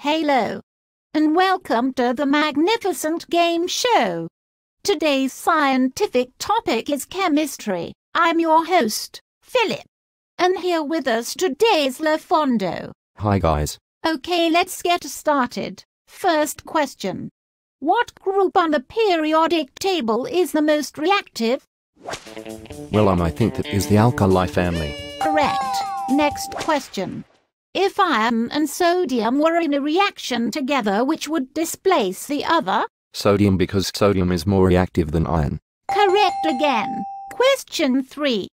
Hello, and welcome to the magnificent game show. Today's scientific topic is chemistry. I'm your host, Philip, and here with us today is LaFondo. Hi guys. Okay, let's get started. First question. What group on the periodic table is the most reactive? Well, I think that is the alkali family. Correct. Next question. If iron and sodium were in a reaction together, which would displace the other? Sodium, because sodium is more reactive than iron. Correct again. Question 3.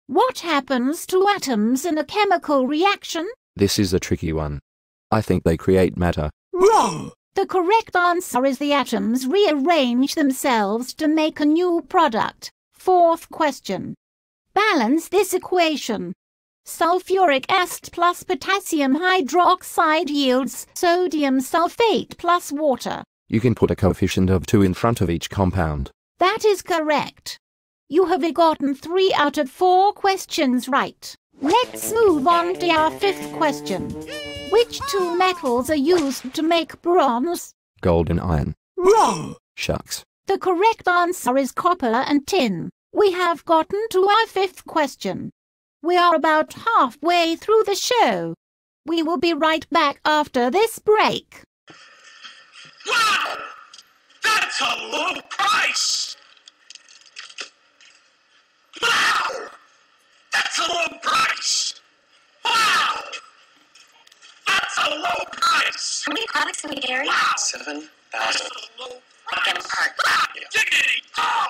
What happens to atoms in a chemical reaction? This is a tricky one. I think they create matter. Wrong! The correct answer is the atoms rearrange themselves to make a new product. Fourth question. Balance this equation. Sulfuric acid plus potassium hydroxide yields sodium sulfate plus water. You can put a coefficient of 2 in front of each compound. That is correct. You have gotten 3 out of 4 questions right. Let's move on to our 5th question. Which 2 metals are used to make bronze? Gold and iron. Wrong! Shucks. The correct answer is copper and tin. We have gotten to our 5th question. We are about halfway through the show. We will be right back after this break. Wow! That's a low price! Wow! That's a low price! Wow! That's a low price! How many products can we carry? Wow! 7,000. That's a low Get them price! apart. Ah, diggity dog!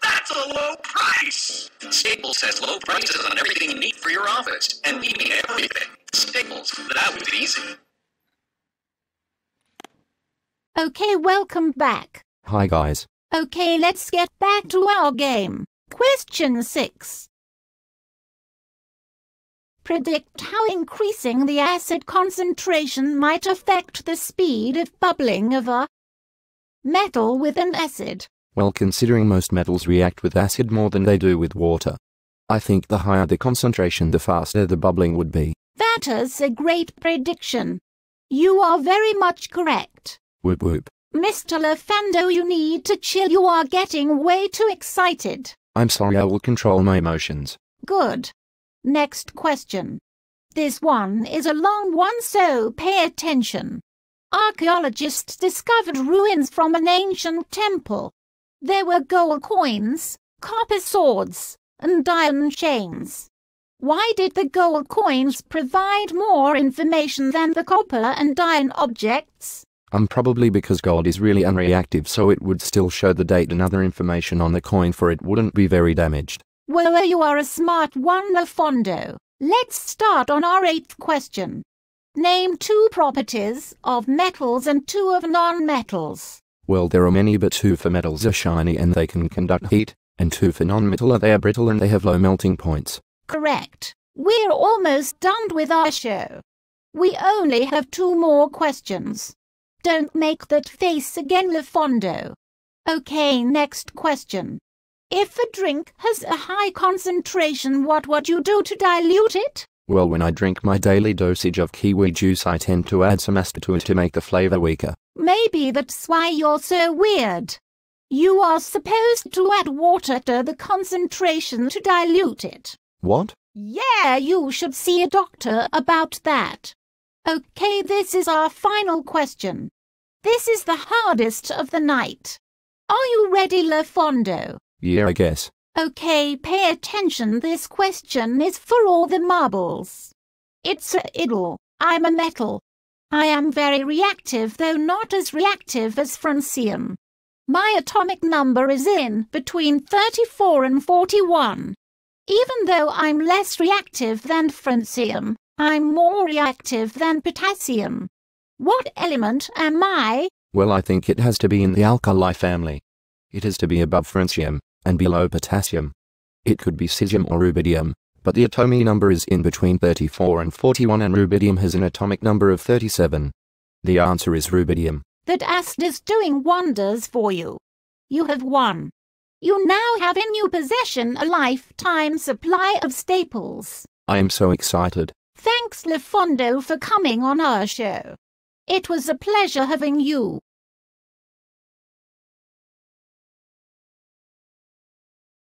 That's a low price! Staples has low prices on everything you need for your office. And we mean everything. Staples, that was easy. Okay, welcome back. Hi guys. Okay, let's get back to our game. Question 6. Predict how increasing the acid concentration might affect the speed of bubbling of a metal with an acid. Well, considering most metals react with acid more than they do with water, I think the higher the concentration, the faster the bubbling would be. That is a great prediction. You are very much correct. Whoop whoop. Mr. LaFondo, you need to chill. You are getting way too excited. I'm sorry, I will control my emotions. Good. Next question. This one is a long one, so pay attention. Archaeologists discovered ruins from an ancient temple. There were gold coins, copper swords, and iron chains. Why did the gold coins provide more information than the copper and iron objects? Probably because gold is really unreactive, so it would still show the date and other information on the coin, for it wouldn't be very damaged. Well, you are a smart one, LaFondo. Let's start on our 8th question. Name 2 properties of metals and 2 of non-metals. Well, there are many, but 2 for metals are shiny and they can conduct heat, and 2 for non-metal are they are brittle and they have low melting points. Correct. We're almost done with our show. We only have 2 more questions. Don't make that face again, LaFondo. Okay, next question. If a drink has a high concentration, what would you do to dilute it? Well, when I drink my daily dosage of kiwi juice, I tend to add some acid to it to make the flavor weaker. Maybe that's why you're so weird. You are supposed to add water to the concentration to dilute it. What? Yeah, you should see a doctor about that. Okay, this is our final question. This is the hardest of the night. Are you ready, LaFondo? Yeah, I guess. Okay, pay attention. This question is for all the marbles. It's a riddle. I'm a metal. I am very reactive, though not as reactive as francium. My atomic number is in between 34 and 41. Even though I'm less reactive than francium, I'm more reactive than potassium. What element am I? Well, I think it has to be in the alkali family. It has to be above francium and below potassium. It could be cesium or rubidium, but the atomic number is in between 34 and 41, and rubidium has an atomic number of 37. The answer is rubidium. That acid is doing wonders for you. You have won. You now have in your possession a lifetime supply of staples. I am so excited. Thanks, LaFondo, for coming on our show. It was a pleasure having you.